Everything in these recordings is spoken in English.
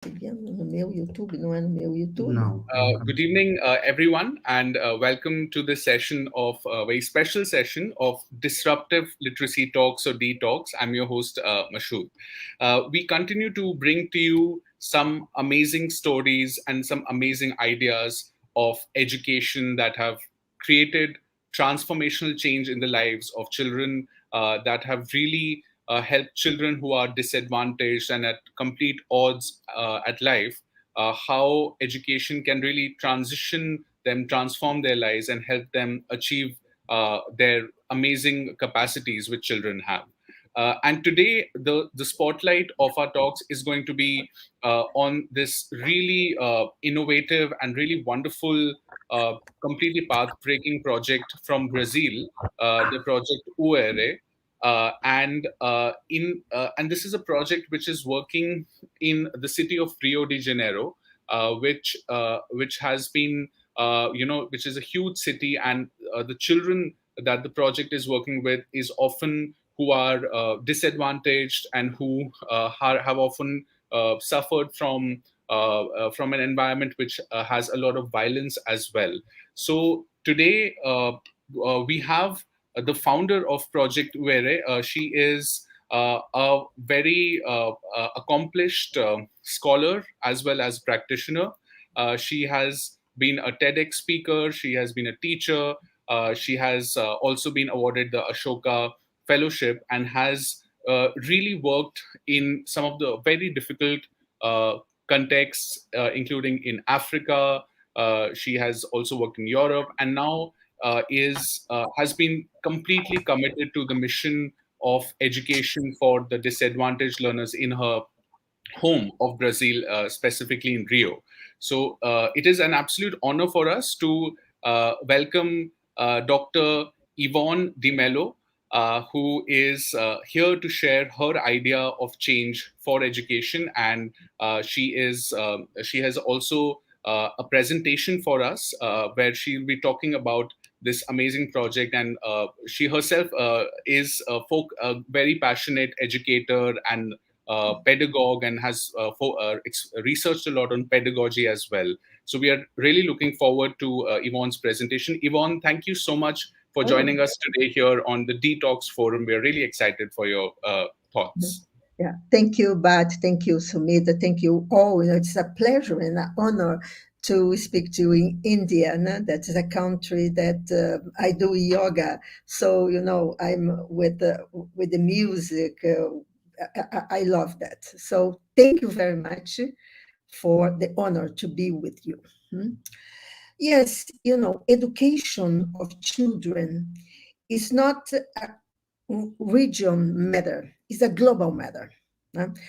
No meu YouTube, não é no meu YouTube? No. Good evening, everyone, and welcome to this session of a very special session of Disruptive Literacy Talks or dtalks. I'm your host, Mashood. We continue to bring to you some amazing stories and some amazing ideas of education that have created transformational change in the lives of children, that have really helped children who are disadvantaged and at complete odds at life, how education can really transform their lives, and help them achieve their amazing capacities which children have. And today, the spotlight of our talks is going to be on this really innovative and really wonderful, completely path-breaking project from Brazil, the project Uere. And this is a project which is working in the city of Rio de Janeiro, which has been, which is a huge city, and the children that the project is working with is often who are disadvantaged, and who have often suffered from an environment which has a lot of violence as well. So today we have the founder of Project Uere. She is a very accomplished scholar as well as practitioner. She has been a TEDx speaker. She has been a teacher. She has also been awarded the Ashoka Fellowship, and has really worked in some of the very difficult uh, contexts, including in Africa. She has also worked in Europe, and now is has been completely committed to the mission of education for the disadvantaged learners in her home of Brazil, specifically in Rio. So it is an absolute honor for us to welcome Dr. Yvonne De Melo, who is here to share her idea of change for education, and she has also a presentation for us where she'll be talking about this amazing project. And she herself is a very passionate educator and pedagogue, and has researched a lot on pedagogy as well. So we are really looking forward to Yvonne's presentation. Yvonne, thank you so much for joining us today here on the dtalks forum. We're really excited for your thoughts. Yeah, thank you, Bat. Thank you, Sumita. Thank you all. It's a pleasure and an honor to speak to you in India. No? That is a country that I do yoga. So, I'm with the music. I love that. So thank you very much for the honor to be with you. Yes, education of children is not a region matter, it's a global matter.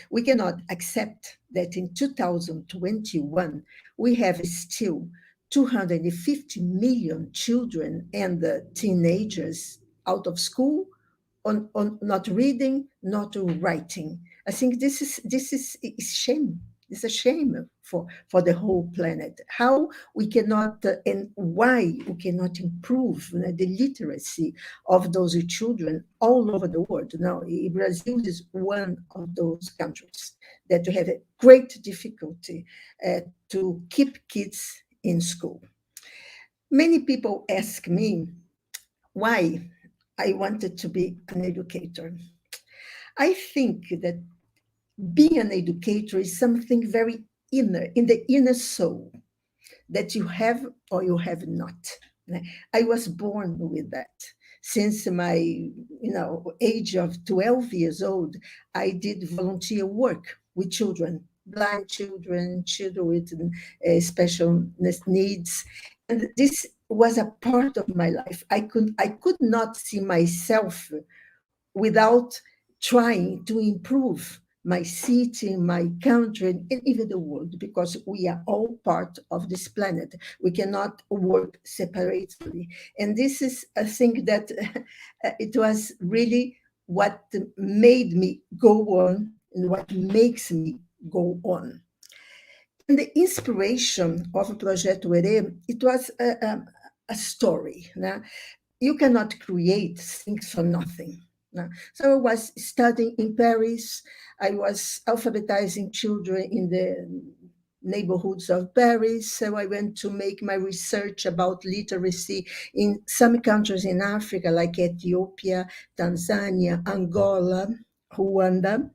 We cannot accept that in 2021 we have still 250 million children and teenagers out of school, on not reading, not writing. I think this is shame. It's a shame for the whole planet. How we cannot and why we cannot improve the literacy of those children all over the world. Now, Brazil is one of those countries that have a great difficulty to keep kids in school. Many people ask me why I wanted to be an educator. I think that being an educator is something very inner, in the inner soul, that you have or you have not. I was born with that. Since my age of 12 years old, I did volunteer work with children, blind children, children with special needs. And this was a part of my life. I could not see myself without trying to improve my city, my country, and even the world, because we are all part of this planet. We cannot work separately. And this is a thing that it was really what made me go on and what makes me go on. And the inspiration of Project Uere, it was a story. You cannot create things from nothing. So I was studying in Paris. I was alphabetizing children in the neighborhoods of Paris. So I went to make my research about literacy in some countries in Africa, like Ethiopia, Tanzania, Angola, Rwanda.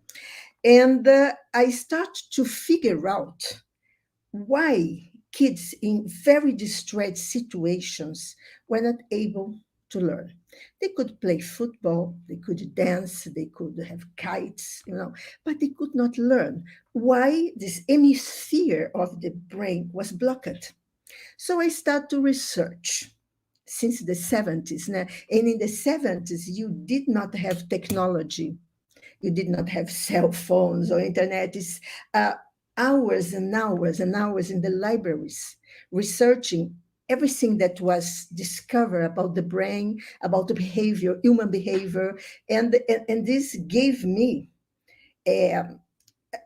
And I start to figure out why kids in very distressed situations were not able to learn. They could play football, they could dance, they could have kites, but they could not learn. Why this hemisphere of the brain was blocked? So I start to research since the 70s. And in the 70s, you did not have technology, you did not have cell phones or internet. It's hours and hours and hours in the libraries researching everything that was discovered about the brain, about the behavior, human behavior. And this gave me um,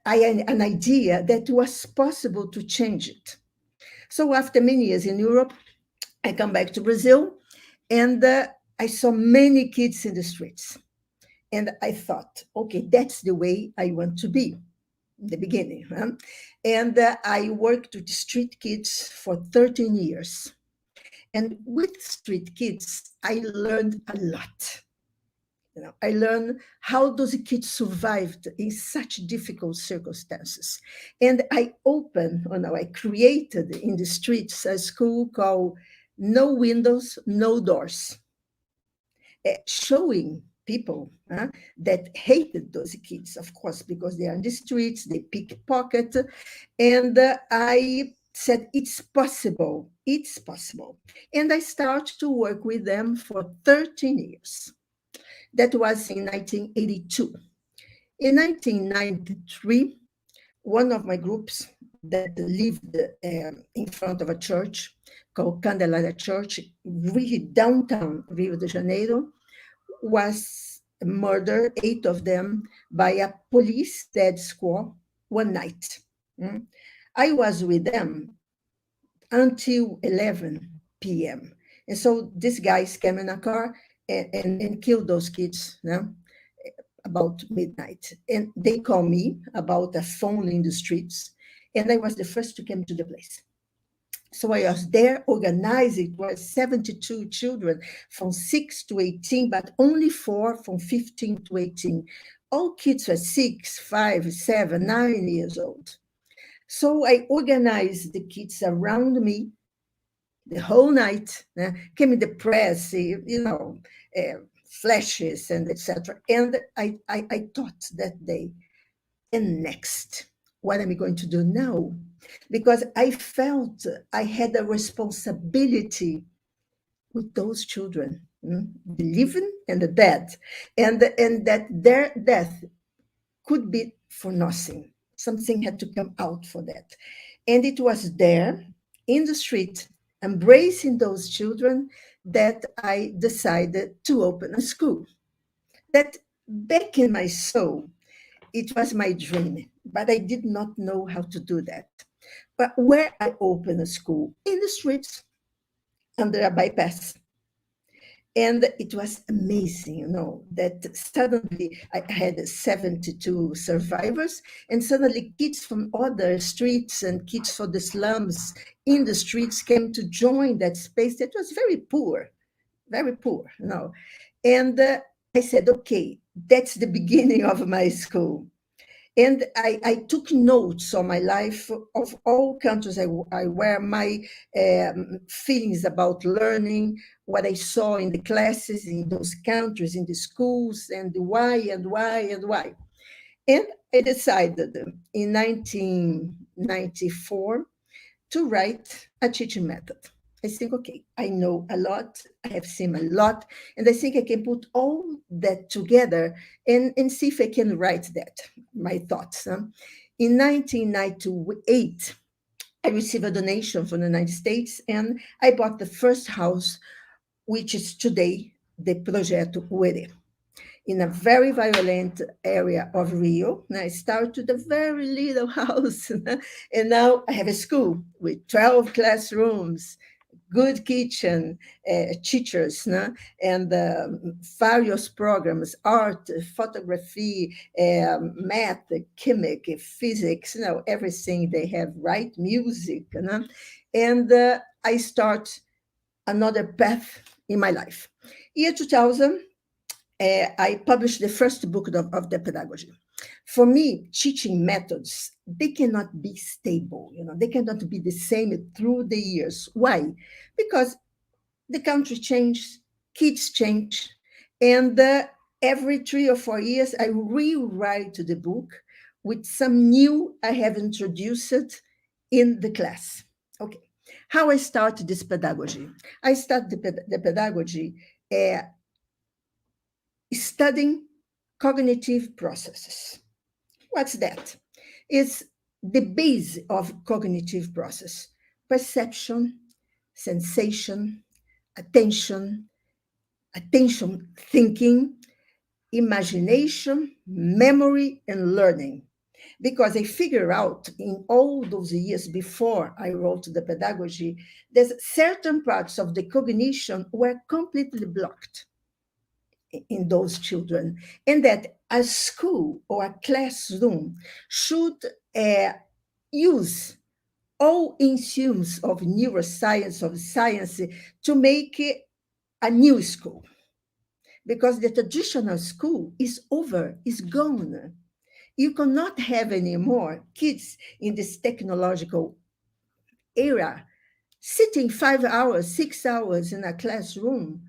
an idea that it was possible to change it. So after many years in Europe, I come back to Brazil, and I saw many kids in the streets. And I thought, okay, that's the way I want to be in the beginning. Huh? And I worked with street kids for 13 years. And with street kids, I learned a lot. I learned how those kids survived in such difficult circumstances. And I opened, or no, I created in the streets a school called No Windows, No Doors, showing people that hated those kids, of course, because they are in the streets, they pickpocket. And I said, it's possible, it's possible. And I started to work with them for 13 years. That was in 1982. In 1993, one of my groups that lived in front of a church called Candelária Church, really downtown Rio de Janeiro, was murdered, 8 of them, by a police dead squad one night. I was with them until 11 p.m. And so these guys came in a car and killed those kids about midnight. And they called me about a phone in the streets, and I was the first to come to the place. So I was there organizing. It was 72 children from 6 to 18, but only 4 from 15 to 18. All kids were 6, 5, 7, 9 years old. So I organized the kids around me the whole night. Came in the press, flashes and etc. And I thought that day, and next, what am I going to do now? Because I felt I had a responsibility with those children, the living and the dead, and that their death could be for nothing. Something had to come out for that. And it was there in the street, embracing those children, that I decided to open a school. That back in my soul, it was my dream, but I did not know how to do that. But where I opened a school? In the streets, under a bypass. And it was amazing, that suddenly I had 72 survivors, and suddenly kids from other streets and kids from the slums in the streets came to join that space that was very poor, very poor. And I said, okay, that's the beginning of my school. And I took notes on my life of all countries I were, my feelings about learning, what I saw in the classes in those countries, in the schools, and why and why and why. And I decided in 1994 to write a teaching method. I think, okay, I know a lot, I have seen a lot, and I think I can put all that together and see if I can write that, my thoughts. In 1998, I received a donation from the United States, and I bought the first house, which is today the Project Uere, in a very violent area of Rio. And I started a very little house, and now I have a school with 12 classrooms, good kitchen teachers, no? And various programs, art, photography, math, chemic, physics, everything they have, right? Music, and I start another path in my life. Year 2000, I published the first book of the pedagogy. For me, teaching methods, they cannot be stable, they cannot be the same through the years. Why? Because the country changes, kids change, and every 3 or 4 years, I rewrite the book with some new I have introduced in the class. Okay. How I start this pedagogy? I start the pedagogy uh, studying cognitive processes. What's that? It's the base of cognitive process: perception, sensation, attention, attention thinking, imagination, memory, and learning. Because I figure out in all those years before I wrote the pedagogy, there's certain parts of the cognition were completely blocked in those children, and that a school or a classroom should uh, use all instruments of neuroscience, of science, to make it a new school, because the traditional school is over, is gone. You cannot have anymore kids in this technological era sitting 5 hours, 6 hours in a classroom,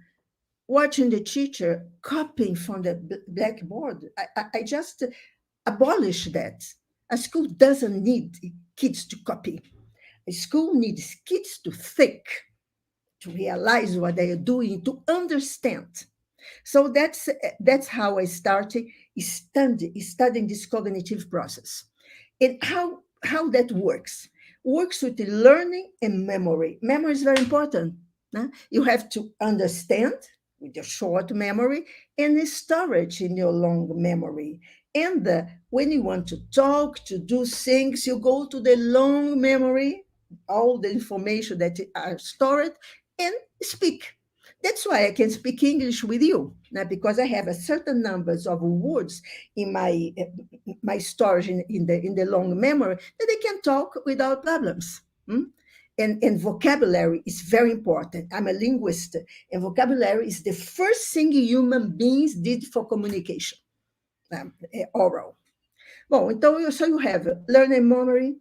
watching the teacher copying from the blackboard. I just abolish that. A school doesn't need kids to copy. A school needs kids to think, to realize what they are doing, to understand. So that's how I started studying this cognitive process. And how that works with the learning and memory. Memory is very important. You have to understand with your short memory and the storage in your long memory. And when you want to talk, to do things, you go to the long memory, all the information that are stored, and speak. That's why I can speak English with you, because I have a certain numbers of words in my storage in the long memory that I can talk without problems. And vocabulary is very important. I'm a linguist, and vocabulary is the first thing human beings did for communication, oral. Bom, então so you have learning memory,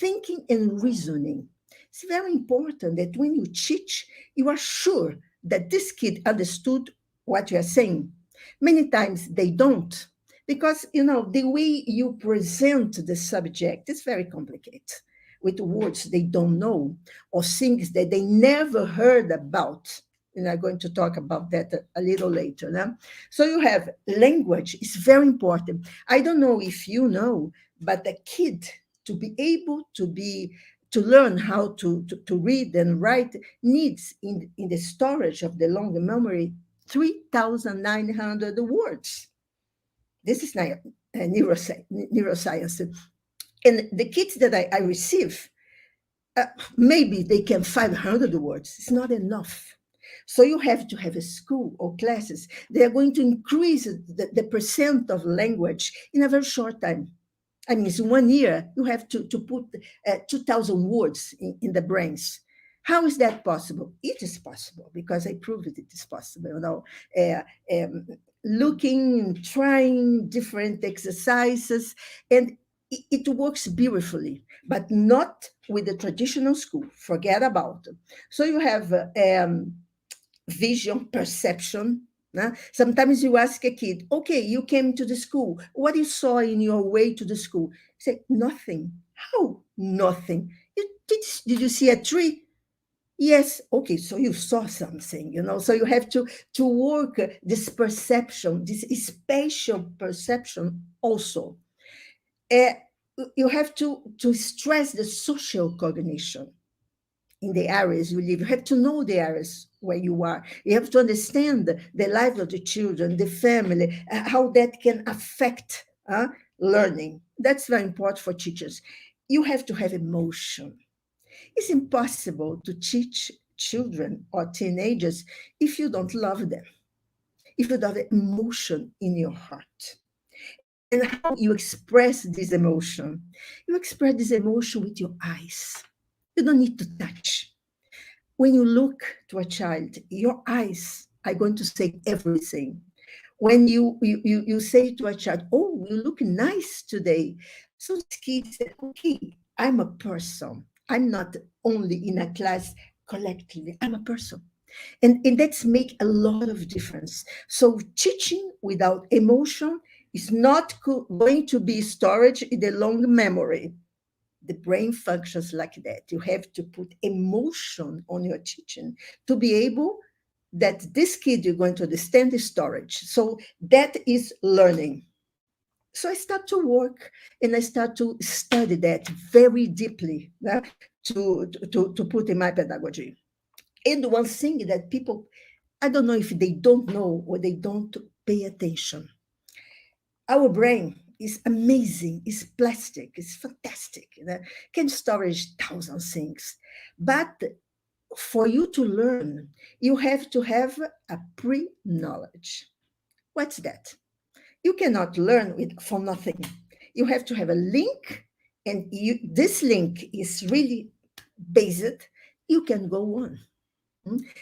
thinking and reasoning. It's very important that when you teach, you are sure that this kid understood what you are saying. Many times they don't, because the way you present the subject is very complicated, with words they don't know or things that they never heard about. And I'm going to talk about that a little later. No? So you have language is very important. I don't know if you know, but a kid to be able to learn how to read and write needs in the storage of the long memory 3,900 words. This is neuroscience. And the kids that I receive, uh, maybe they can 500 words. It's not enough. So you have to have a school or classes. They are going to increase the percent of language in a very short time. I mean, in 1 year, you have to put 2,000 words in the brains. How is that possible? It is possible because I proved it is possible. Uh, um, Looking, trying different exercises, and it works beautifully, but not with the traditional school. Forget about it. So you have vision, perception. Sometimes you ask a kid, okay, you came to the school. What you saw in your way to the school? Say, nothing. How? Nothing. Did you see a tree? Yes. Okay, so you saw something, So you have to work this perception, this spatial perception also. Uh, you have to stress the social cognition in the areas you live. You have to know the areas where you are. You have to understand the life of the children, the family, how that can affect learning. That's very important for teachers. You have to have emotion. It's impossible to teach children or teenagers if you don't love them, if you don't have emotion in your heart. And how you express this emotion? You express this emotion with your eyes. You don't need to touch. When you look to a child, your eyes are going to say everything. When you say to a child, oh, you look nice today. So this kid said, okay, I'm a person. I'm not only in a class collectively, I'm a person. And that's make a lot of difference. So teaching without emotion is not going to be storage in the long memory. The brain functions like that. You have to put emotion on your teaching to be able that this kid you're going to understand the storage. So that is learning. So I start to work and I start to study that very deeply, to put in my pedagogy. And one thing that people, I don't know if they don't know or they don't pay attention. Our brain is amazing, it's plastic, it's fantastic, can storage thousand things. But for you to learn, you have to have a pre-knowledge. What's that? You cannot learn from nothing. You have to have a link, and this link is really based. You can go on.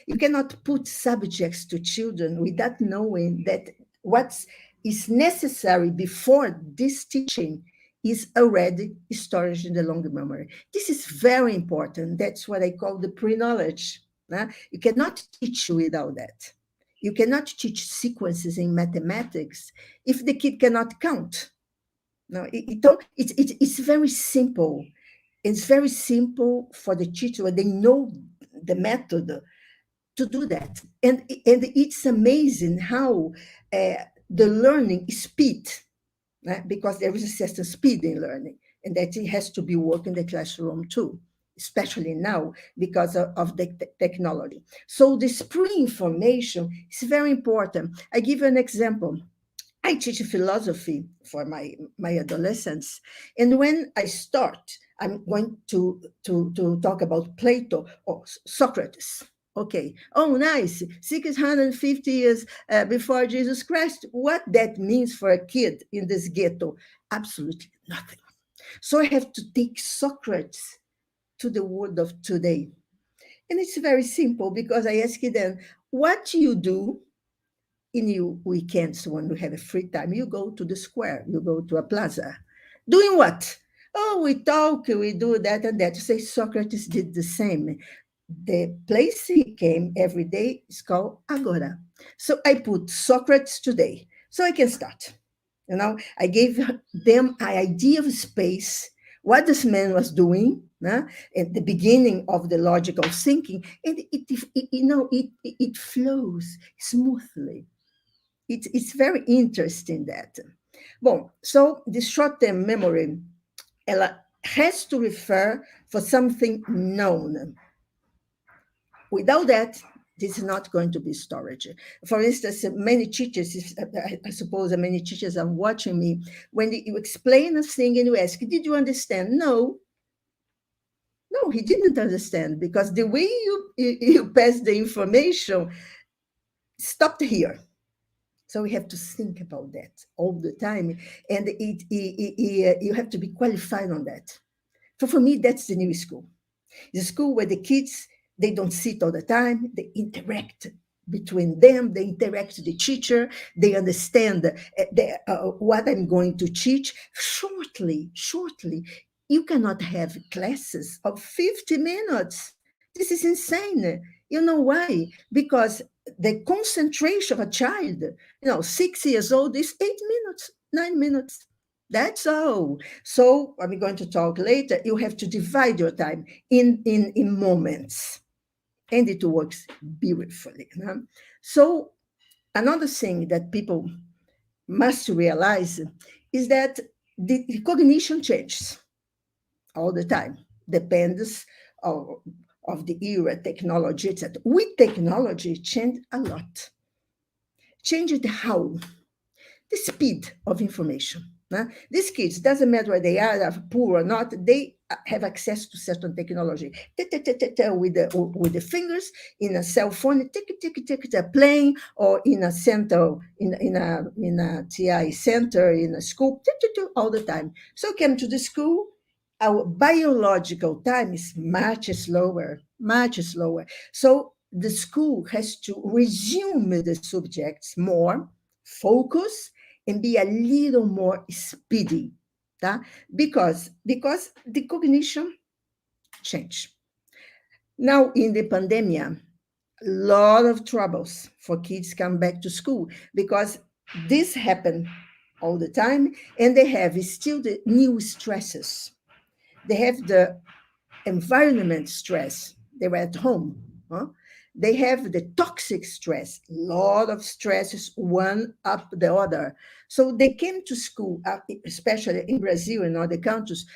You cannot put subjects to children without knowing that what is necessary before this teaching is already storage in the long memory. This is very important. That's what I call the pre-knowledge. You cannot teach without that. You cannot teach sequences in mathematics if the kid cannot count. No, it's very simple. It's very simple for the teacher when they know the method to do that. And it's amazing how the learning speed, because there is a certain speed in learning, and that it has to be worked in the classroom too, especially now because of the technology. So this pre-information is very important. I give you an example. I teach philosophy for my adolescents. And when I start, I'm going to talk about Plato or Socrates. Okay. Oh, nice. 650 years before Jesus Christ. What that means for a kid in this ghetto? Absolutely nothing. So I have to take Socrates to the world of today. And it's very simple because I ask them, what do you do in your weekends when you have a free time? You go to the square, you go to a plaza. Doing what? Oh, we talk, we do that and that. You say Socrates did the same. The place he came every day is called Agora. So I put Socrates today. So I can start. I gave them an idea of space, what this man was doing, at the beginning of the logical thinking, and it flows smoothly. It's very interesting that. Bon, so the short-term memory has to refer for something known. Without that, this is not going to be storage. For instance, many teachers, I suppose many teachers are watching me, when you explain a thing and you ask, did you understand? No, he didn't understand, because the way you pass the information stopped here. So we have to think about that all the time, and you have to be qualified on that. So for me, that's the new school. It's a school where the kids, they don't sit all the time, they interact between them, they interact with the teacher, they understand what I'm going to teach. Shortly, you cannot have classes of 50 minutes. This is insane. You know why? Because the concentration of a child, 6 years old, is 8 minutes, 9 minutes. That's all. So I'm going to talk later. You have to divide your time in moments, and it works beautifully. So another thing that people must realize is that the cognition changes all the time. Depends of the era, technology, etc. With technology, change a lot. Changed how? The speed of information. These kids, doesn't matter whether they are poor or not, they have access to certain technology. With the fingers in a cell phone, playing, or in a center, in a TI center, in a school, all the time. So came to the school. Our biological time is much slower, much slower. So the school has to resume the subjects more, focus, and be a little more speedy, tá? Because the cognition change. Now in the pandemic, a lot of troubles for kids come back to school because this happened all the time, and they have still the new stresses. They have the environment stress. They were at home. Huh? They have the toxic stress, a lot of stresses, one up the other. So they came to school, especially in Brazil and other countries,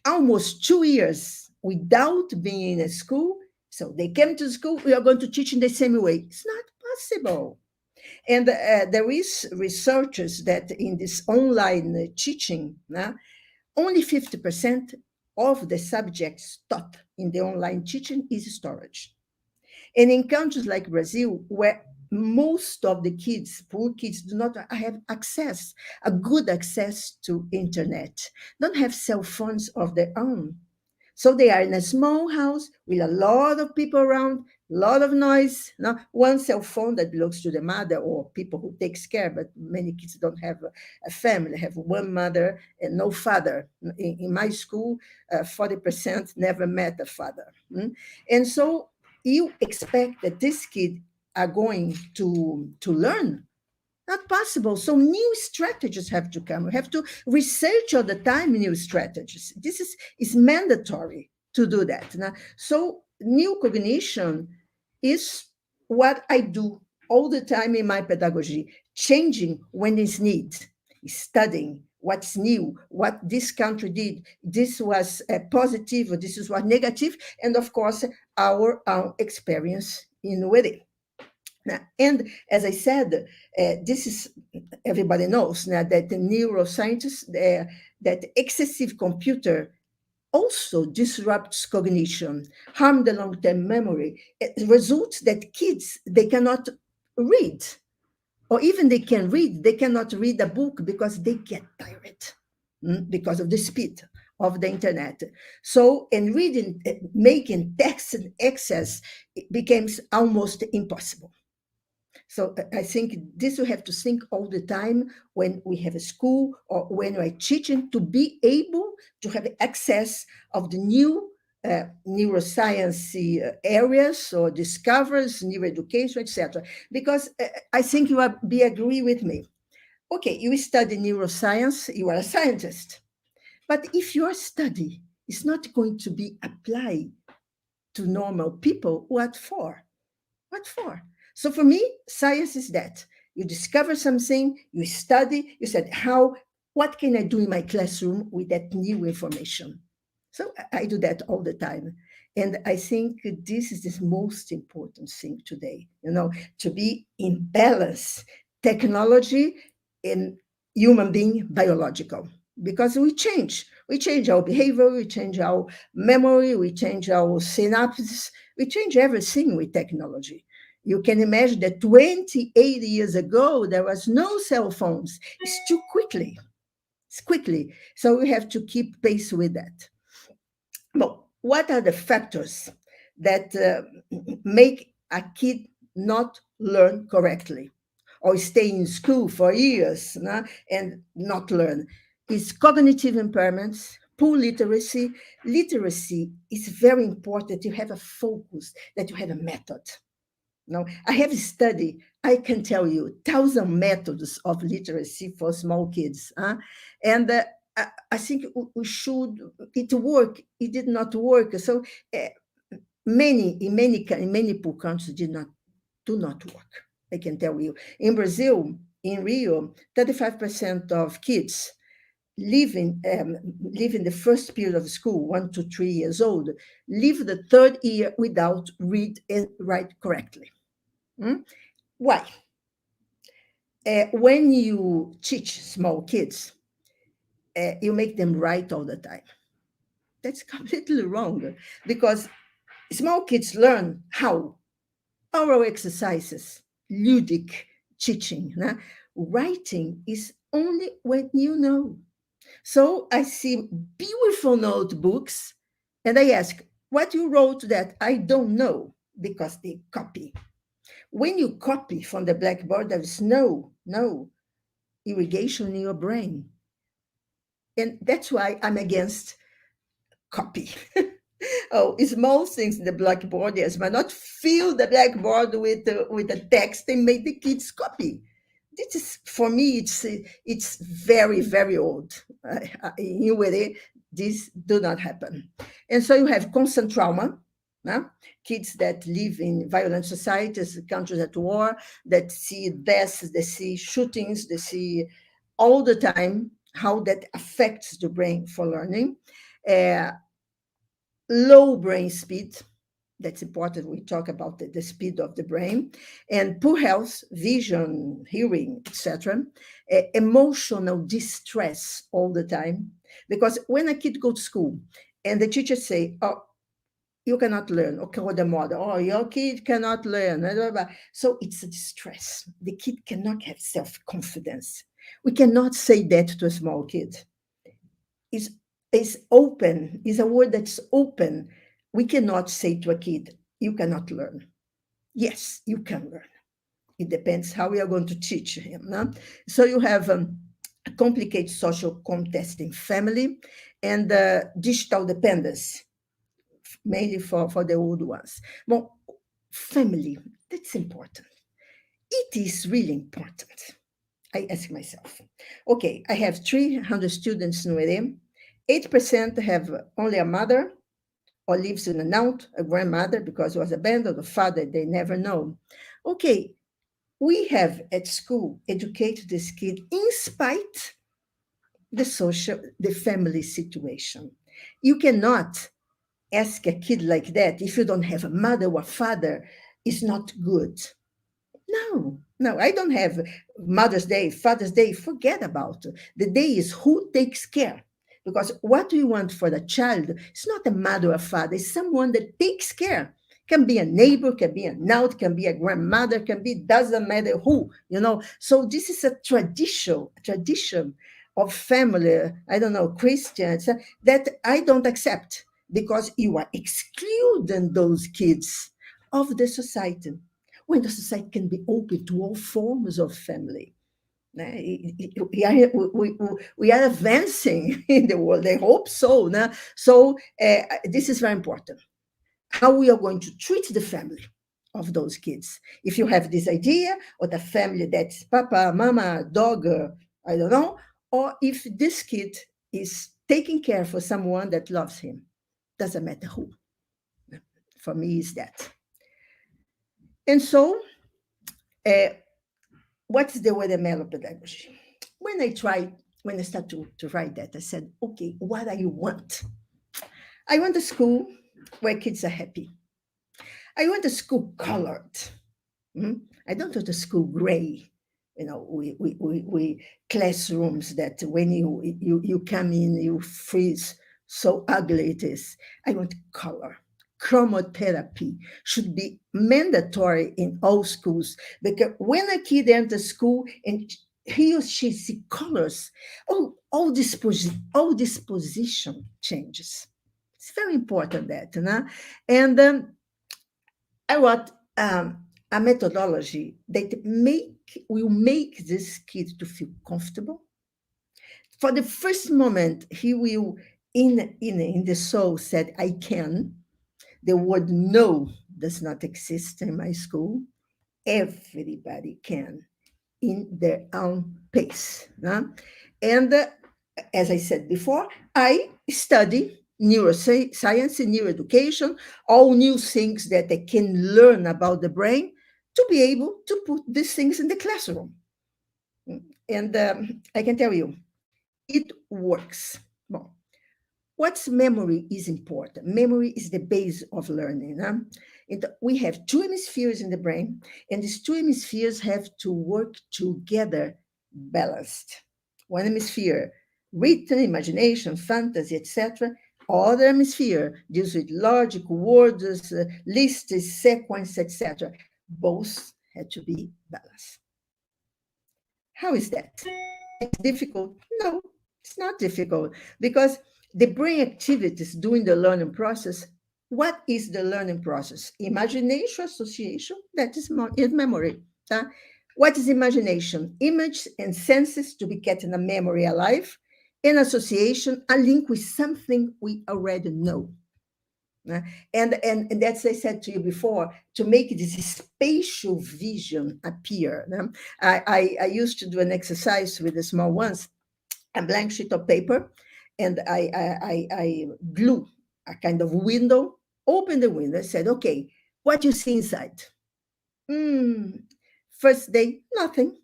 almost 2 years without being in a school. So they came to school, we are going to teach in the same way. It's not possible. And there is researchers that in this online teaching, only 50% of the subjects taught in the online teaching is storage. And in countries like Brazil, where most of the kids, poor kids, do not have access, a good access to internet, don't have cell phones of their own. So they are in a small house with a lot of people around, a lot of noise. Now, one cell phone that belongs to the mother or people who takes care, but many kids don't have a family, have one mother and no father. In my school, 40% never met a father. And so you expect that this kid are going to learn, not possible. So new strategies have to come. We have to research all the time new strategies. This is mandatory to do that. So new cognition is what I do all the time in my pedagogy, changing when it's need, studying what's new, what this country did. This was positive, or this is what negative, and of course, our experience in Uere. And as I said, this is everybody knows now that the neuroscientists that excessive computer also disrupts cognition, harm the long-term memory. It results that kids they cannot read, or even they can read, they cannot read a book because they get tired because of the speed of the internet. So, in reading, making text and access, it becomes almost impossible. So I think this we have to think all the time when we have a school or when we're teaching, to be able to have access of the new neuroscience areas or discoveries, new education, etc. Because I think be agree with me. Okay, you study neuroscience, you are a scientist. But if your study is not going to be applied to normal people, what for? What for? So for me, science is that you discover something, you study, you said, what can I do in my classroom with that new information? So I do that all the time. And I think this is the most important thing today, to be in balance, technology and human being biological. Because we change our behavior, we change our memory, we change our synapses, we change everything with technology. You can imagine that 28 years ago, there was no cell phones. It's too quickly. It's quickly. So we have to keep pace with that. But what are the factors that make a kid not learn correctly or stay in school for years and not learn? It's cognitive impairments, poor literacy. Literacy is very important. You have a focus, that you have a method. No, I have studied, I can tell you, 1,000 methods of literacy for small kids. And I think we should, it work, it did not work. So uh, in many poor countries do not work. I can tell you. In Brazil, in Rio, 35% of kids live in the first period of school, 1 to 3 years old, live the third year without read and write correctly. Why? When you teach small kids, you make them write all the time. That's completely wrong because small kids learn how oral exercises, ludic teaching. Né? Writing is only when you know. So I see beautiful notebooks and I ask, what you wrote that I don't know because they copy. When you copy from the blackboard, there is no irrigation in your brain. And that's why I'm against copy. Oh, small things in the blackboard, yes, but not fill the blackboard with the text and make the kids copy. This is for me. It's very very old. In Uere, this do not happen, and so you have constant trauma. No? Kids that live in violent societies, countries at war, that see deaths, they see shootings, they see all the time how that affects the brain for learning. Uh, Low brain speed, that's important. We talk about the speed of the brain, and poor health, vision, hearing, etc. Emotional distress all the time. Because when a kid goes to school and the teacher say, oh, you cannot learn, okay, or the mother, oh, your kid cannot learn, blah, blah, blah. So it's a distress. The kid cannot have self-confidence. We cannot say that to a small kid. Is open, is a word that's open. We cannot say to a kid, you cannot learn. Yes, you can learn. It depends how we are going to teach him. No? So you have a complicated social context in family and digital dependence, mainly for the old ones. Well, family, that's important. It is really important. I ask myself, okay, I have 300 students in UERE. 8% have only a mother or lives in an aunt, a grandmother, because it was abandoned, a father, they never know. Okay, we have at school educated this kid in spite the family situation. You cannot ask a kid like that if you don't have a mother or father, is not good. No, I don't have Mother's Day, Father's Day, forget about it. The day is who takes care. Because what we want for the child is not a mother or father, it's someone that takes care. Can be a neighbor, can be an aunt, can be a grandmother, can be, doesn't matter who, you know. So this is a tradition of family, I don't know, Christians, that I don't accept because you are excluding those kids of the society when the society can be open to all forms of family. We are advancing in the world. I hope so. So this is very important. How we are going to treat the family of those kids. If you have this idea, or the family that's papa, mama, dog, I don't know, or if this kid is taking care for someone that loves him, doesn't matter who. For me, is that. And so uh, what's the Uere Melo pedagogy? When I started to write that, I said, okay, what do you want? I want a school where kids are happy. I want a school colored. I don't want a school gray. You know, we classrooms that when you come in, you freeze. So ugly it is. I want color. Chromotherapy should be mandatory in all schools because when a kid enters school and he or she see colors, all disposition changes. It's very important that, and I want a methodology that will make this kid to feel comfortable. For the first moment, he will, in the soul, said, "I can." The word "no" does not exist in my school. Everybody can, in their own pace. And as I said before, I study neuroscience and neuroeducation, all new things that I can learn about the brain to be able to put these things in the classroom. And I can tell you, it works. Well, what's memory is important. Memory is the base of learning. We have two hemispheres in the brain, and these two hemispheres have to work together balanced. One hemisphere, written, imagination, fantasy, etc. Other hemisphere deals with logic, words, lists, sequence, etc. Both had to be balanced. How is that? It's difficult? No, it's not difficult because the brain activities during the learning process. What is the learning process? Imagination, association, that is memory. What is imagination? Image and senses to be kept in a memory alive, and association, a link with something we already know. And that's, I said to you before, to make this spatial vision appear. I used to do an exercise with the small ones, a blank sheet of paper, and I glue a kind of window, open the window, and said, okay, what you see inside? Mm, first day, nothing.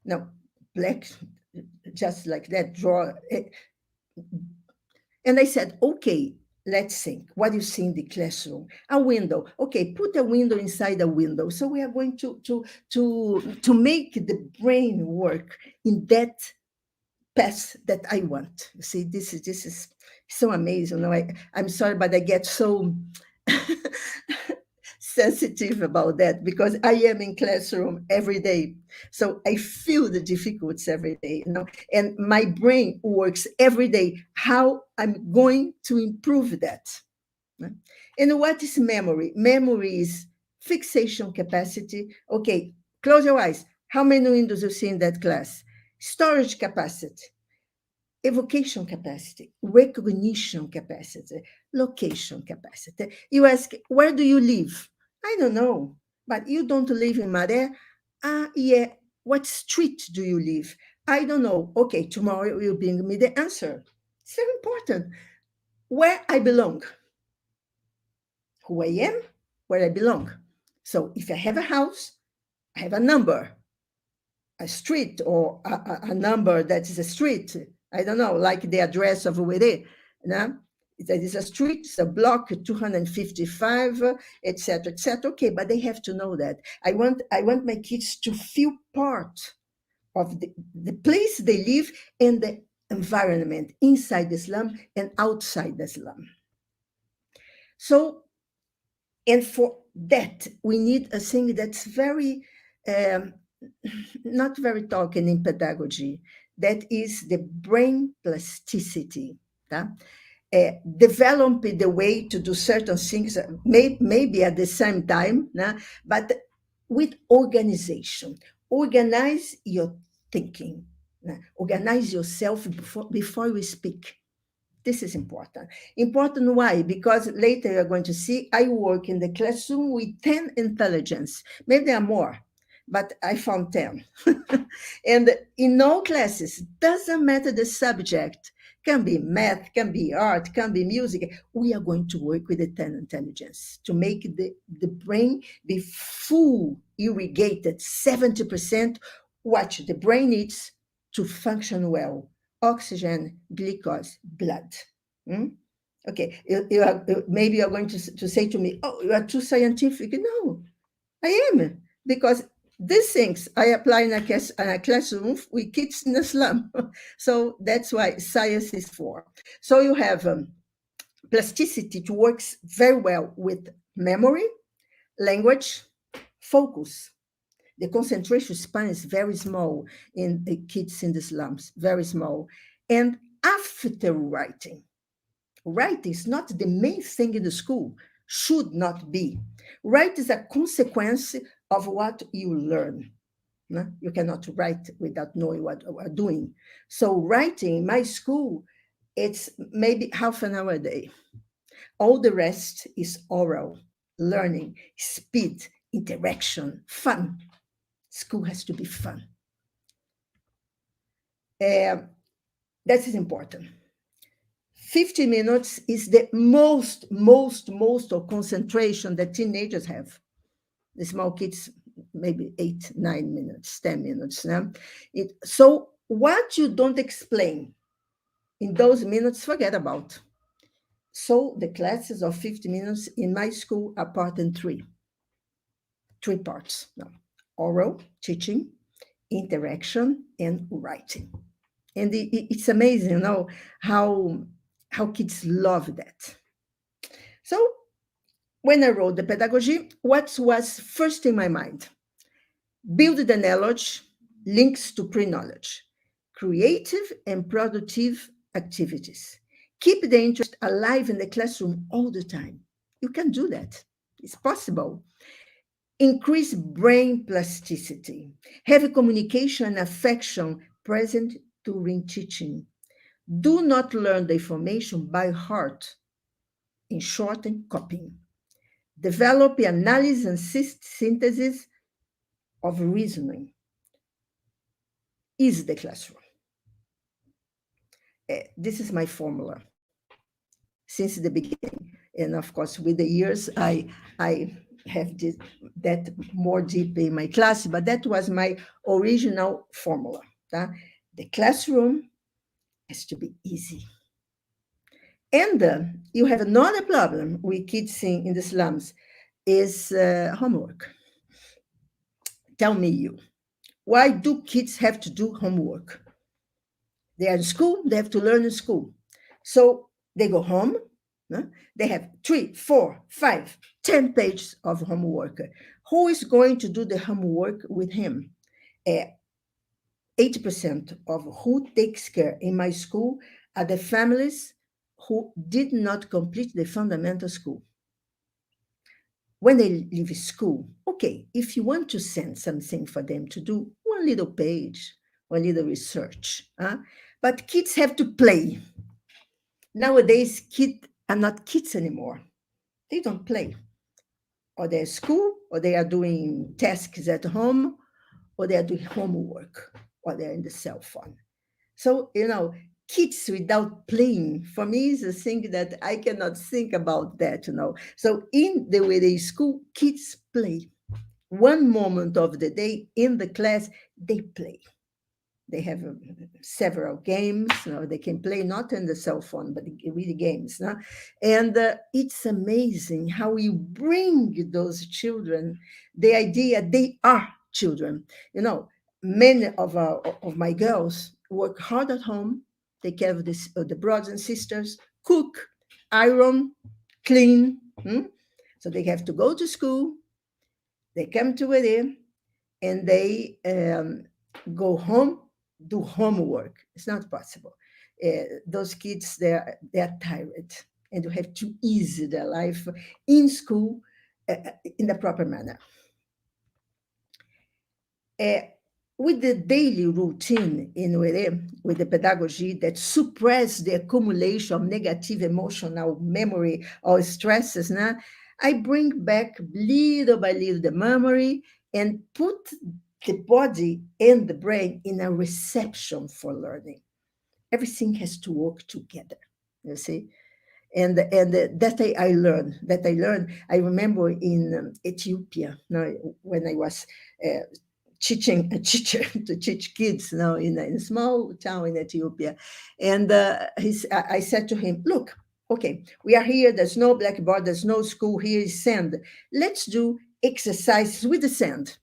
No, black, just like that, draw. And I said, okay, let's think. What do you see in the classroom? A window. Okay, put a window inside a window. So we are going to make the brain work in that path that I want. You see, this is so amazing. No, I'm sorry, but I get so sensitive about that because I am in classroom every day. So I feel the difficulties every day, and my brain works every day how I'm going to improve that. And what is memory? Memory is fixation capacity. Okay, close your eyes. How many windows you see in that class? Storage capacity, evocation capacity, recognition capacity, location capacity. You ask, where do you live? I don't know, but you don't live in Maré? Ah, yeah. What street do you live? I don't know. Okay, tomorrow you'll bring me the answer. It's very important. Where I belong, who I am, where I belong. So if I have a house, I have a number, a street, or a number that is a street. I don't know, like the address of Uere. No? That is a street, it's a block, 255, etc., etc. Okay, but they have to know that. I want my kids to feel part of the place they live and the environment inside the slum and outside the slum. So, and for that, we need a thing that's very um, not very talking in pedagogy, that is the brain plasticity. Develop the way to do certain things, maybe at the same time, but with organization. Organize your thinking, organize yourself before you speak. This is important. Important why? Because later you're going to see I work in the classroom with 10 intelligence. Maybe there are more, but I found 10. And in all classes, doesn't matter the subject, can be math, can be art, can be music. We are going to work with the 10 intelligence to make the brain be full, irrigated, 70% what the brain needs to function well. Oxygen, glucose, blood. Hmm? Okay, maybe you're going to say to me, oh, you are too scientific. No, I am, because these things I apply in a classroom with kids in the slum. So that's why science is for. So you have plasticity, it works very well with memory, language, focus. The concentration span is very small in the kids in the slums, very small. And after writing, writing is not the main thing in the school, should not be. Write is a consequence of what you learn. You cannot write without knowing what you are doing. So writing in my school, it's maybe half an hour a day. All the rest is oral, learning, speed, interaction, fun. School has to be fun. That is important. 50 minutes is the most of concentration that teenagers have. The small kids, maybe 8, 9 minutes, 10 minutes. So what you don't explain in those minutes, forget about. So the classes of 50 minutes in my school are part in three parts. Oral, teaching, interaction, and writing. And it's amazing, how how kids love that. So when I wrote the pedagogy, what was first in my mind? Build the knowledge, links to pre-knowledge, creative and productive activities. Keep the interest alive in the classroom all the time. You can do that. It's possible. Increase brain plasticity. Have communication and affection present during teaching. Do not learn the information by heart in short and copying. Develop analysis and synthesis of reasoning. Is the classroom. This is my formula since the beginning. And of course, with the years, I have that more deep in my class, but that was my original formula. The classroom has to be easy. And you have another problem with kids in the slums is homework. Tell me you, why do kids have to do homework? They are in school, they have to learn in school. So they go home, they have 3, 4, 5, 10 pages of homework. Who is going to do the homework with him? 80% of who takes care in my school are the families who did not complete the fundamental school. When they leave school, okay, if you want to send something for them to do, one little page, one little research. But kids have to play. Nowadays, kids are not kids anymore. They don't play. Or they're at school, or they are doing tasks at home, or they are doing homework, or they're in the cell phone. So, kids without playing, for me, is a thing that I cannot think about that, So in the way they school, kids play. One moment of the day in the class, they play. They have several games. They can play not in the cell phone, but really games. And it's amazing how you bring those children the idea they are children. Many of my girls work hard at home, take care of the brothers and sisters, cook, iron, clean. So they have to go to school. They come to Uere, and they go home, do homework. It's not possible. Those kids, they're tired, and you have to ease their life in school in the proper manner. With the daily routine in Uere, with the pedagogy that suppress the accumulation of negative emotional memory or stresses, I bring back little by little the memory and put the body and the brain in a reception for learning. Everything has to work together, you see. And that I learned. I remember in Ethiopia, when I was teaching a teacher to teach kids in a small town in Ethiopia. And I said to him, look, okay, we are here, there's no blackboard, there's no school, here is sand. Let's do exercises with the sand.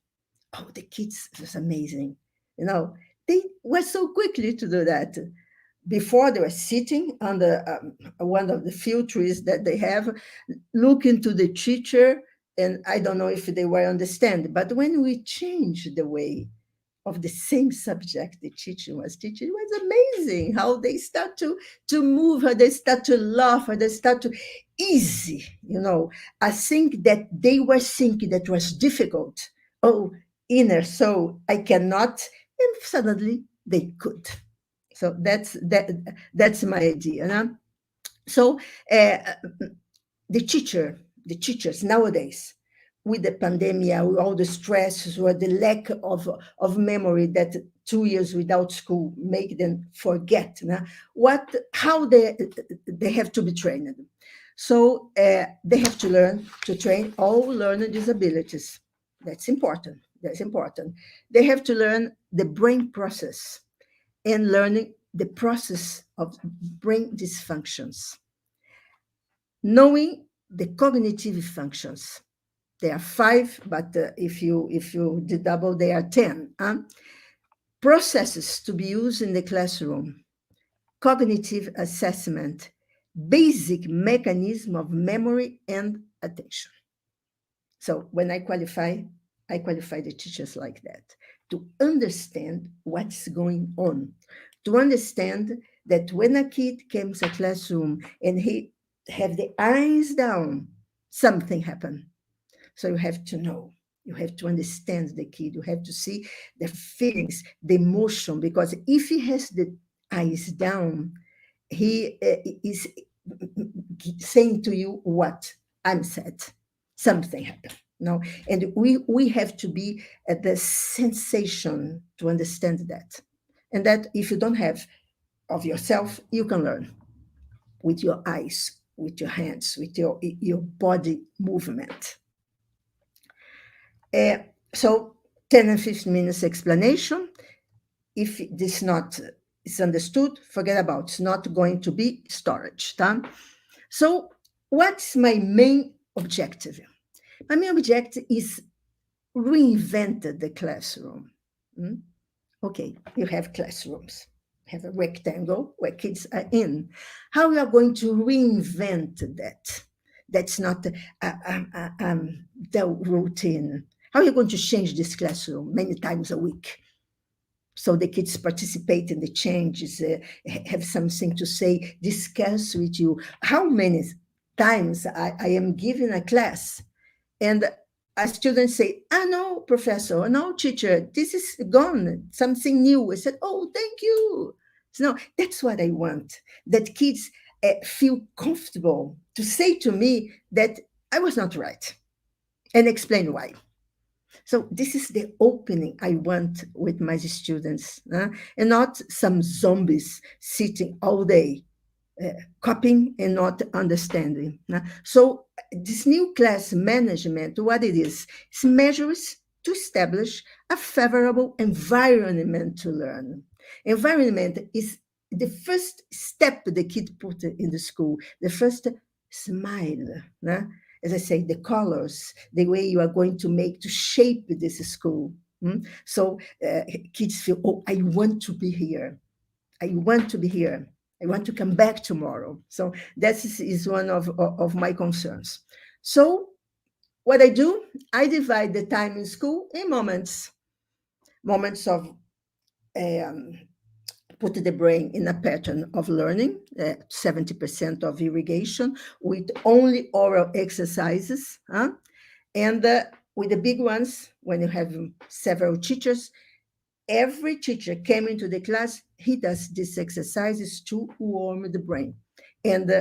Oh, the kids, it was amazing. They were so quickly to do that. Before they were sitting under one of the few trees that they have, looking to the teacher, and I don't know if they were understand. But when we changed the way of the same subject the teacher was teaching, it was amazing how they start to move, how they start to laugh, how they start to easy. I think that they were thinking that was difficult. Oh, inner soul, I cannot, and suddenly they could. So that's my idea. So the teachers nowadays, with the pandemic, with all the stresses, or the lack of memory that 2 years without school make them forget, how they have to be trained. So they have to learn to train all learning disabilities. That's important. They have to learn the brain process and learning the process of brain dysfunctions. Knowing the cognitive functions. There are 5, but if you double, they are 10. Processes to be used in the classroom. Cognitive assessment, basic mechanism of memory and attention. So when I qualify the teachers like that, to understand what's going on, to understand that when a kid comes to a classroom and he have the eyes down, something happened. So you have to know, you have to understand the kid, you have to see the feelings, the emotion, because if he has the eyes down, he is saying to you what I'm sad. Something happened. No, and we have to be at the sensation to understand that, and that if you don't have of yourself, you can learn with your eyes, with your hands, with your body movement. Uh, so 10 and 15 minutes explanation. If this not is understood, forget about it. It's not going to be storage. Tá? So what's my main objective? My main objective is reinvented the classroom. Okay, you have classrooms, have a rectangle where kids are in. How we are going to reinvent that? That's not the routine. How are you going to change this classroom many times a week? So the kids participate in the changes, have something to say, discuss with you. How many times I am giving a class and a student say, no, professor, no, teacher, this is gone, something new. I said, oh, thank you. So no, that's what I want, that kids feel comfortable to say to me that I was not right and explain why. So this is the opening I want with my students, and not some zombies sitting all day copying and not understanding. So this new class management, what it is measures to establish a favorable environment to learn. Environment is the first step the kid put in the school, the first smile. As I say, the colors, the way you are going to make to shape this school. So kids feel, oh, I want to be here. I want to be here. I want to come back tomorrow. So that is one of my concerns. So what I do, I divide the time in school in moments of put the brain in a pattern of learning, 70% of irrigation with only oral exercises. And with the big ones, when you have several teachers, every teacher came into the class, he does these exercises to warm the brain and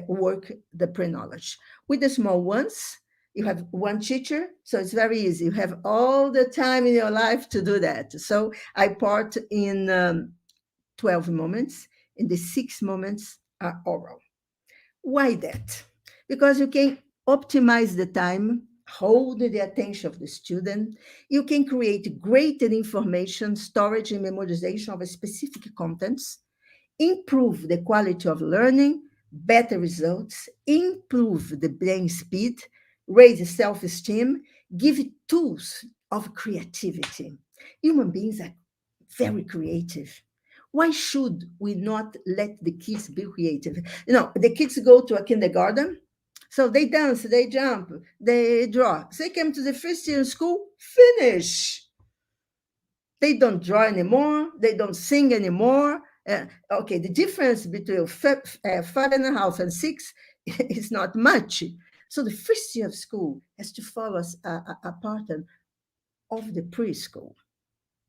work the pre-knowledge. With the small ones, you have one teacher, so it's very easy. You have all the time in your life to do that. So I part in 12 moments, and the 6 moments are oral. Why that? Because you can optimize the time, hold the attention of the student. You can create greater information storage and memorization of specific contents, improve the quality of learning, better results, improve the brain speed, raise self-esteem, give tools of creativity. Human beings are very creative. Why should we not let the kids be creative? The kids go to a kindergarten, so they dance, they jump, they draw. They come to the first year in school, finish. They don't draw anymore, they don't sing anymore. Okay, the difference between 5.5 and 6 is not much. So the first year of school has to follow a pattern of the preschool.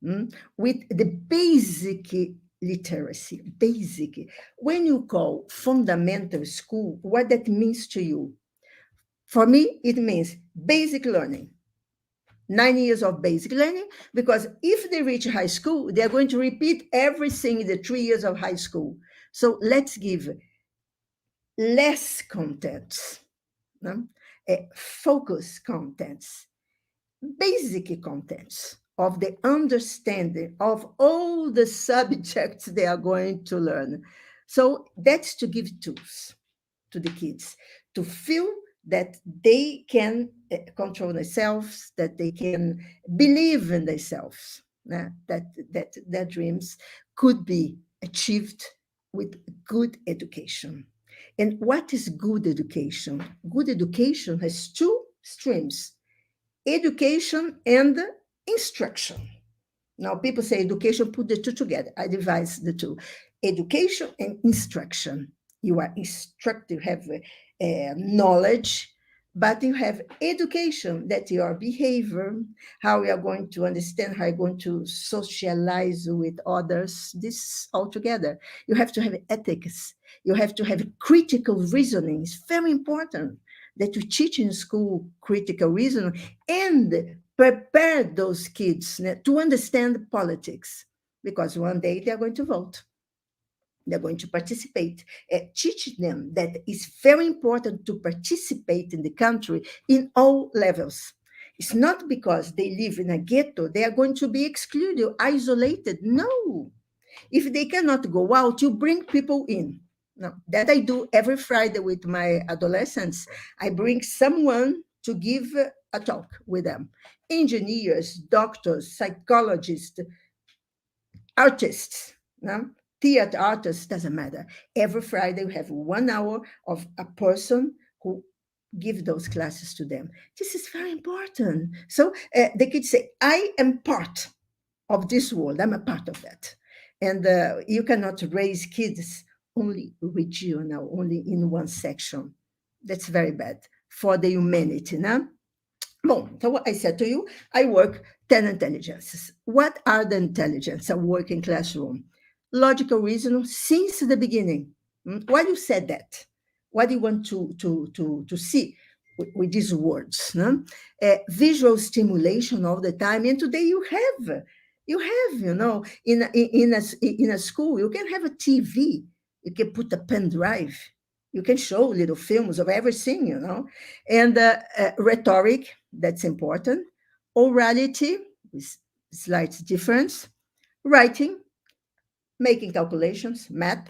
With the basic literacy, basic. When you call fundamental school, what that means to you? For me, it means basic learning. 9 years of basic learning, because if they reach high school, they're going to repeat everything in the 3 years of high school. So let's give less contents, focus contents, basic contents of the understanding of all the subjects they are going to learn. So that's to give tools to the kids to feel that they can control themselves, that they can believe in themselves, that their dreams could be achieved with good education. And what is good education? Good education has two streams: education and instruction. Now, people say education, put the two together. I divide the two: education and instruction. You are instructed, you have knowledge, but you have education, that your behavior, how you are going to understand, how you're going to socialize with others, this all together. You have to have ethics. You have to have critical reasoning. It's very important that you teach in school critical reasoning and prepare those kids to understand politics, because one day they're going to vote, they're going to participate. Teach them that it's very important to participate in the country in all levels. It's not because they live in a ghetto they are going to be excluded or isolated. No, if they cannot go out, you bring people in. No, that I do every Friday with my adolescents. I bring someone to give a talk with them: engineers, doctors, psychologists, artists, no? Theater artists, doesn't matter. Every Friday we have 1 hour of a person who give those classes to them. This is very important. So the kids say, I am part of this world. I'm a part of that. And you cannot raise kids only regional, only in one section. That's very bad for the humanity. No? Bon, so what I said to you, I work 10 intelligences. What are the intelligence I work in classroom? Logical reasoning since the beginning. Why you said that? What do you want to see with these words? No? Visual stimulation all the time. And today in a school, you can have a TV. You can put a pen drive. You can show little films of everything. And rhetoric, that's important. Orality, with slight difference. Writing, making calculations, math.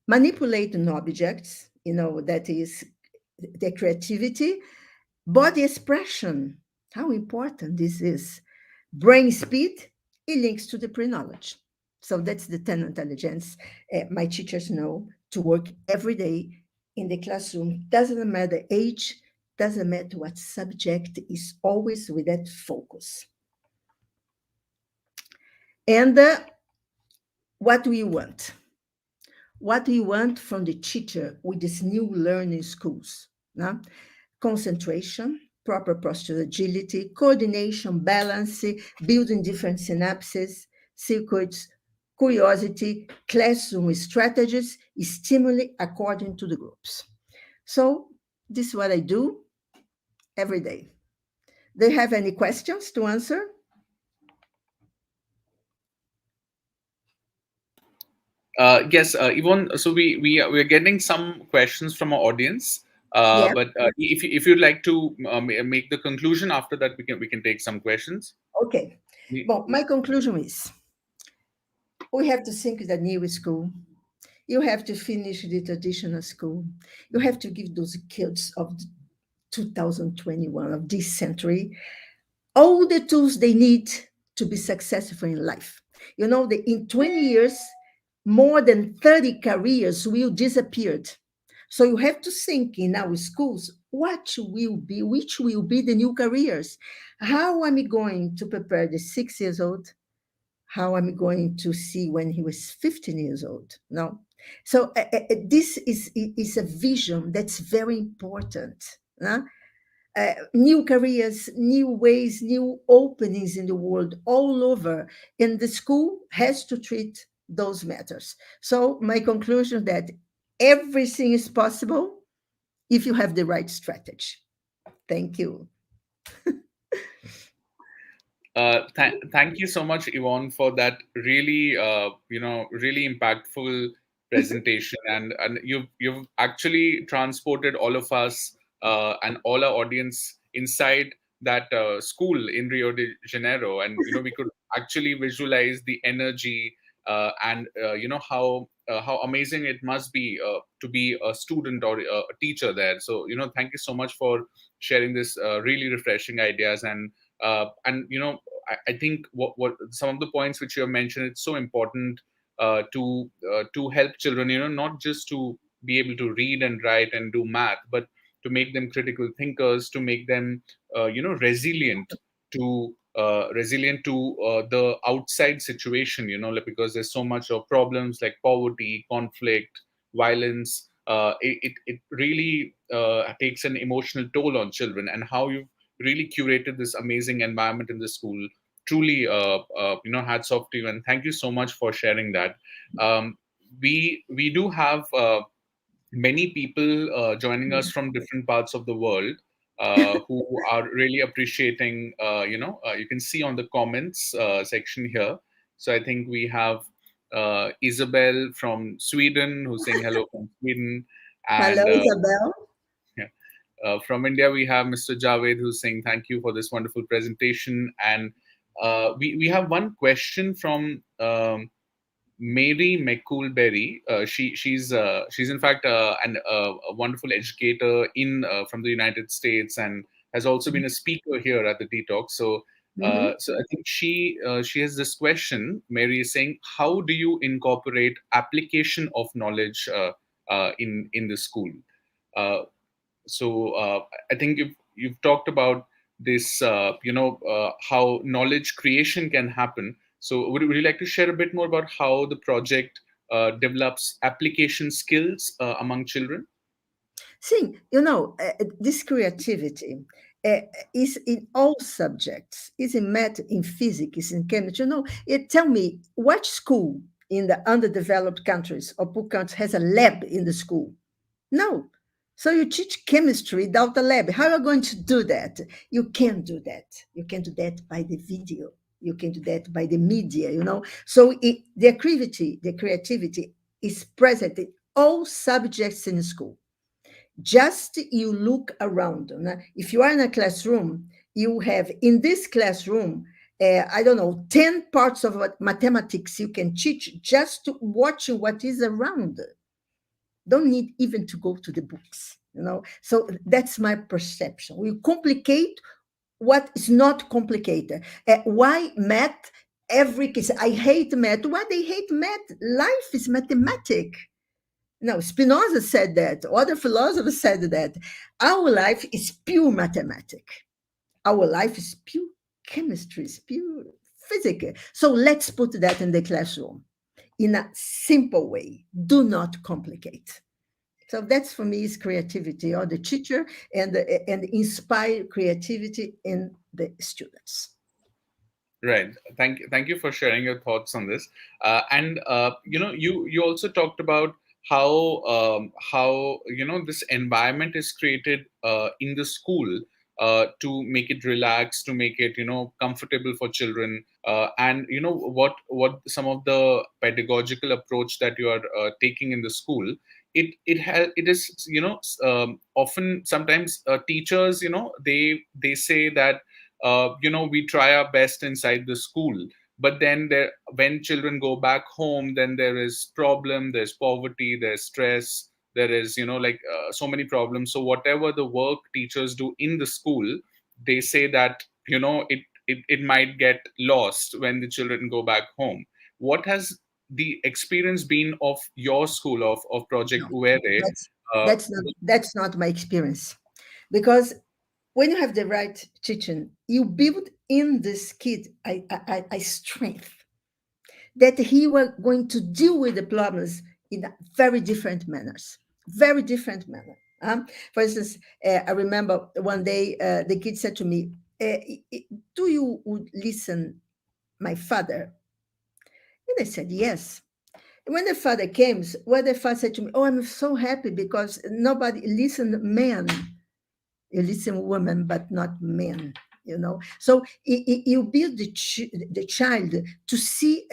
Manipulating objects, that is the creativity. Body expression, how important this is. Brain speed, it links to the pre-knowledge. So that's the 10 intelligence. My teachers know to work every day in the classroom. Doesn't matter age, doesn't matter what subject, is always with that focus. And what we want? What we want from the teacher with these new learning schools? No? Concentration, proper posture agility, coordination, balance, building different synapses, circuits, curiosity, classroom strategies, stimuli according to the groups. So this is what I do every day. Do you have any questions to answer? Yes, Yvonne. So we're getting some questions from our audience. Yeah. But if you'd like to make the conclusion after that, we can take some questions. Okay. Well, my conclusion is we have to think the new school. You have to finish the traditional school. You have to give those kids of 2021, of this century, all the tools they need to be successful in life. That in 20 years, more than 30 careers will disappear. So you have to think in our schools, which will be the new careers? How am I going to prepare the 6 years old? How am I going to see when he was 15 years old? No. So this is a vision that's very important. No? New careers, new ways, new openings in the world all over. And the school has to treat those matters. So my conclusion that everything is possible if you have the right strategy. Thank you. Thank you so much, Yvonne, for that really, really impactful presentation, and you've actually transported all of us and all our audience inside that school in Rio de Janeiro, and we could actually visualize the energy and how amazing it must be to be a student or a teacher there. So thank you so much for sharing this really refreshing ideas and I think what some of the points which you have mentioned, it's so important to help children, not just to be able to read and write and do math, but to make them critical thinkers, to make them resilient to the outside situation, like, because there's so much of problems like poverty, conflict, violence. It really takes an emotional toll on children, and how you've really curated this amazing environment in the school. Truly, hats off to you, and thank you so much for sharing that. We do have many people joining us from different parts of the world, who are really appreciating. You can see on the comments section here. So I think we have Isabel from Sweden who's saying hello from Sweden, Hello, and Isabel. yeah, from India we have Mr. Javed who's saying thank you for this wonderful presentation, and we have one question from. Mary McCoolberry. She's in fact a wonderful educator in from the United States, and has also been a speaker here at the dtalks. So Mhm. so I think she has this question. Mary is saying, how do you incorporate application of knowledge in the school? Uh, so I think you've talked about this, how knowledge creation can happen. So would you like to share a bit more about how the project develops application skills among children? See, this creativity uh, is in all subjects. Is in math, in physics, is in chemistry. Tell me, what school in the underdeveloped countries or poor countries has a lab in the school? No. So you teach chemistry without a lab. How are you going to do that? You can't do that. You can do that by the video. You can do that by the media. So the creativity is present in all subjects in school. Just you look around. If you are in a classroom, you have in this classroom, I don't know, 10 parts of mathematics you can teach just watching what is around. Don't need even to go to the books. So that's my perception. We complicate what is not complicated. Why math? Every case, I hate math. Why they hate math? Life is mathematic. No, Spinoza said that. Other philosophers said that. Our life is pure mathematic. Our life is pure chemistry, is pure physics. So let's put that in the classroom in a simple way. Do not complicate. So that's for me is creativity, or the teacher, and inspire creativity in the students. Right. Thank you for sharing your thoughts on this. And you also talked about how this environment is created in the school to make it relaxed, to make it comfortable for children, and what some of the pedagogical approach that you are taking in the school. It is often sometimes teachers they say that we try our best inside the school, but then when children go back home, then there is problem, there's poverty, there's stress, there is so many problems. So whatever the work teachers do in the school, they say that it might get lost when the children go back home. What has the experience been of your school, of Project No, Uere? that's uh, that's not my experience, because when you have the right teaching, you build in this kid a strength that he were going to deal with the problems in very different manners, very different manner. For instance, I remember one day the kid said to me, "Do you would listen, my father?" And I said, "Yes." When the father came, well, the father said to me, "Oh, I'm so happy because nobody listen, man. You listen, women, but not men. So you build the child to see.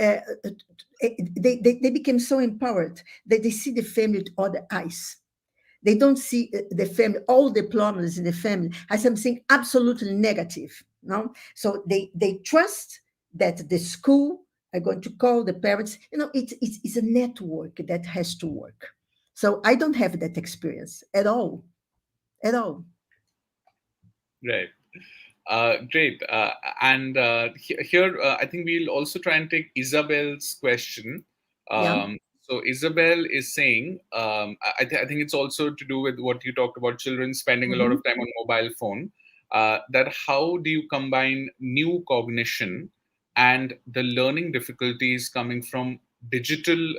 They became so empowered that they see the family with other eyes. They don't see the family, all the problems in the family, as something absolutely negative. No, so they trust that the school are going to call the parents. It's a network that has to work. So I don't have that experience at all, at all. right. Great. And here, I think we'll also try and take Isabel's question. Yeah. So Isabel is saying, I think it's also to do with what you talked about, children spending a lot Mhm. of time on mobile phone. That how do you combine new cognition and the learning difficulties coming from digital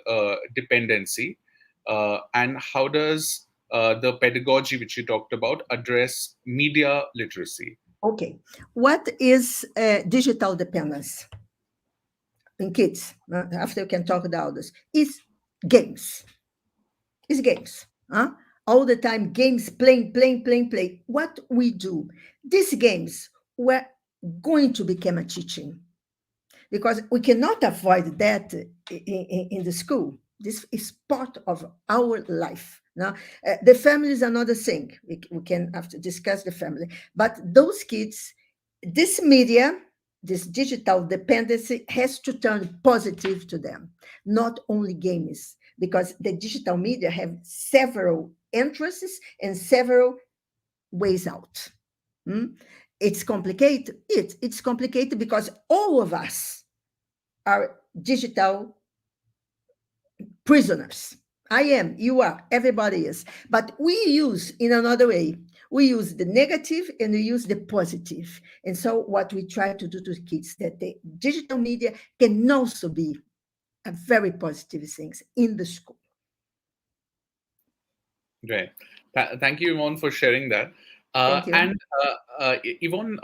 dependency, and how does the pedagogy which you talked about address media literacy? Okay. What is digital dependence in kids? After you can talk about this, is games. It's games. Huh? All the time, games, playing, playing, playing, playing. What we do, these games were going to become a teaching because we cannot avoid that in the school. This is part of our life. Now, the family is another thing. We can have to discuss the family. But those kids, this media, this digital dependency has to turn positive to them, not only games, because the digital media have several entrances and several ways out. Hmm? It's complicated. It's complicated because all of us are digital prisoners. I am, you are, everybody is. But we use in another way. We use the negative and we use the positive. And so what we try to do to kids that the digital media can also be a very positive things in the school. Right. Thank you, Yvonne, for sharing that. Thank you. And Yvonne,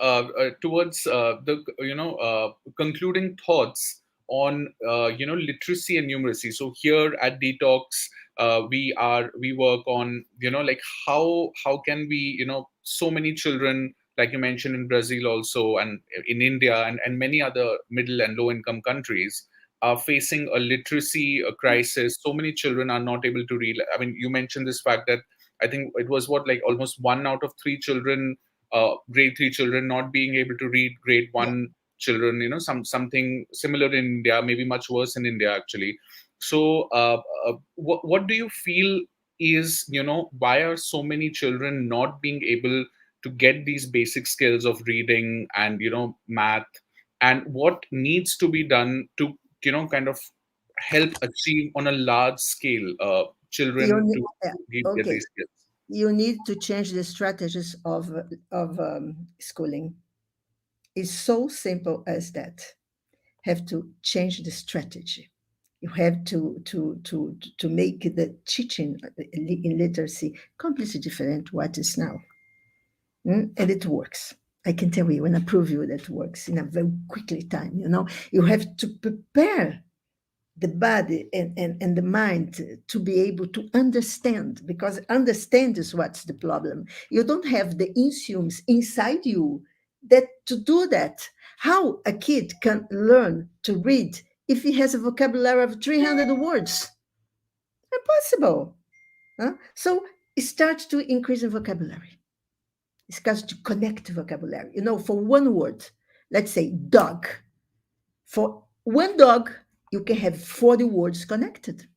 towards the concluding thoughts on literacy and numeracy. So here at Detox, we work on like how can we so many children, like you mentioned, in Brazil also, and in India, and many other middle and low income countries are facing a literacy crisis. So many children are not able to read. I mean, you mentioned this fact that I think it was what, like almost 1 out of 3 children, grade 3 children, not being able to read. Grade Yeah. 1 children, something similar in India, maybe much worse in India actually. So, what do you feel is, why are so many children not being able to get these basic skills of reading and math, and what needs to be done to kind of help achieve on a large scale You children need, to get okay. these skills? You need to change the strategies of schooling. It's so simple as that. Have to change the strategy. You have to make the teaching in literacy completely different what is now. And it works. I can tell you and I prove you that works in a very quickly time. You have to prepare the body and the mind to be able to understand, because understand is what's the problem. You don't have the insumes inside you that to do that. How a kid can learn to read if he has a vocabulary of 300 words? Impossible. Huh? So it starts to increase in vocabulary. It starts to connect vocabulary. For one word, let's say dog. For one dog, you can have 40 words connected.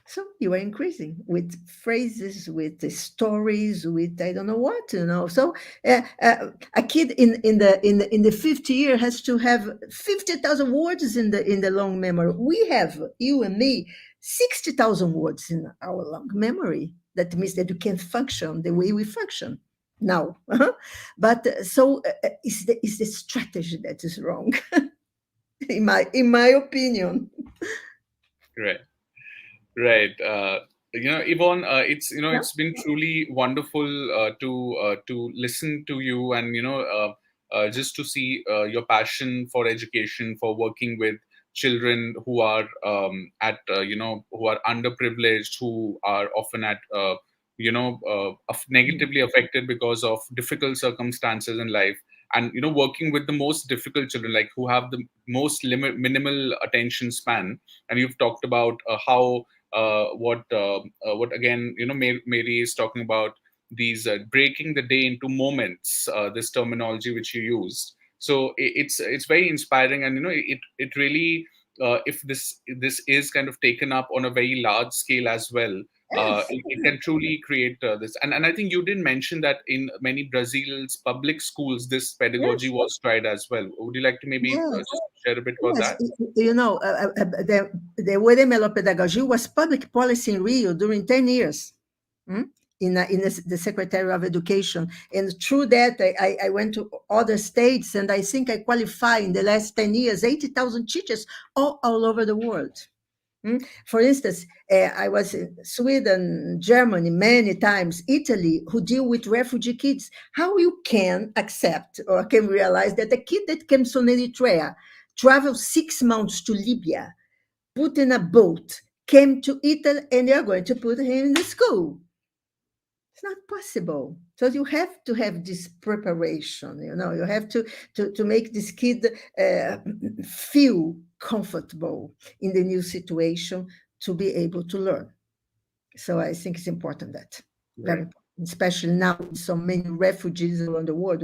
So you are increasing with phrases, with the stories, with I don't know what. So a kid in the 50 year has to have 50,000 words in the long memory. We have, you and me, 60,000 words in our long memory. That means that you can function the way we function now. But it's the strategy that is wrong, in my opinion. Right. Right. Yvonne, Yeah. it's been truly wonderful to listen to you, and just to see your passion for education, for working with children who are who are underprivileged, who are often at negatively affected because of difficult circumstances in life, and working with the most difficult children, like who have the most minimal attention span. And you've talked about how what again Mary is talking about, these breaking the day into moments, this terminology which you used. So it's very inspiring, and it really if this is kind of taken up on a very large scale as well, Yes, it can truly create this. And I think you did mention that in many Brazil's public schools, this pedagogy yes, was tried as well. Would you like to maybe yes. just share a bit about Yes, that? the Uere Melo pedagogy was public policy in Rio during 10 years, mm, the Secretary of Education. And through that, I went to other states, and I think I qualify in the last 10 years, 80,000 teachers all over the world. For instance, I was in Sweden, Germany, many times, Italy, who deal with refugee kids. How you can accept or can realize that a kid that comes from Eritrea, traveled 6 months to Libya, put in a boat, came to Italy, and they are going to put him in the school? It's not possible. So you have to have this preparation. You have to make this kid uh, feel comfortable in the new situation to be able to learn. So I think it's important, that very Right. important, especially now with so many refugees around the world.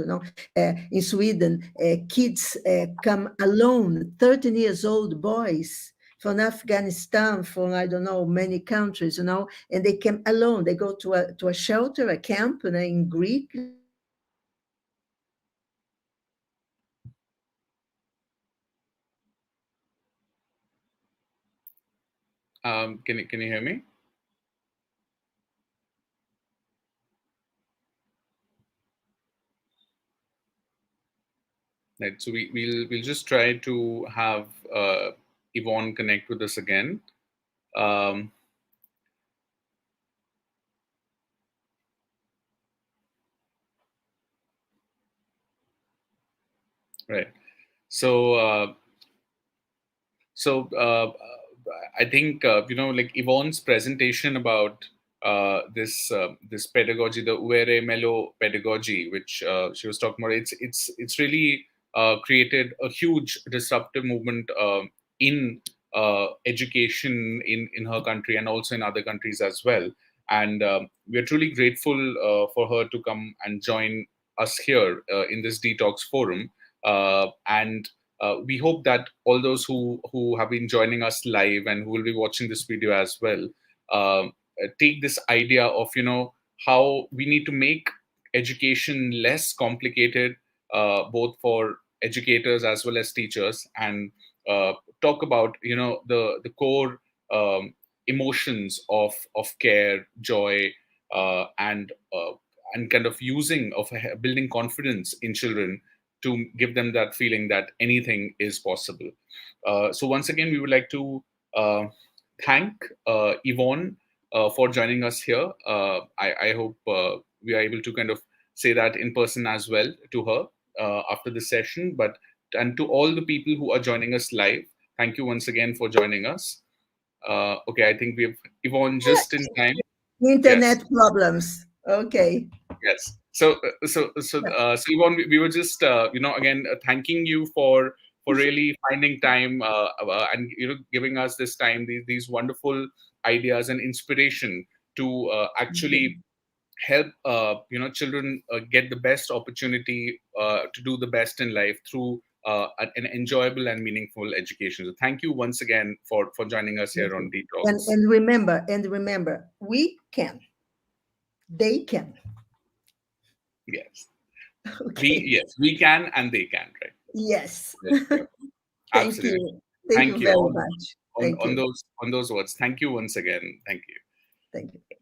In Sweden, kids come alone, 13 years old boys from Afghanistan, from I don't know many countries, and they come alone. They go to a shelter, a camp, in Greek. Can you hear me? Right. So we'll just try to have Yvonne connect with us again. Um, right. So So I think like Yvonne's presentation about this pedagogy, the Uere Melo pedagogy, which she was talking about. It's really created a huge disruptive movement in education in her country and also in other countries as well. And we are truly grateful for her to come and join us here in this detox forum. And we hope that all those who have been joining us live and who will be watching this video as well take this idea of how we need to make education less complicated, both for educators as well as teachers, and talk about the core emotions of care, joy, and kind of using of building confidence in children to give them that feeling that anything is possible. So once again, we would like to thank Yvonne for joining us here. I hope we are able to kind of say that in person as well to her after the session. But and to all the people who are joining us live, thank you once again for joining us. Okay, I think we have Yvonne just in time. Yes. Internet problems. Okay. Yes. So Yvonne, we were just again thanking you for really finding time and giving us this time, these wonderful ideas and inspiration to actually help children get the best opportunity to do the best in life through an enjoyable and meaningful education. So thank you once again for joining us here Thank on you. And Detox. and remember, we can. They can. Yes, Okay. we can and they can, right? Yes. Yes, yeah. Thank Absolutely. you. Thank you Thank you very much. Thank on you. those words. Thank you once again. Thank you. Thank you.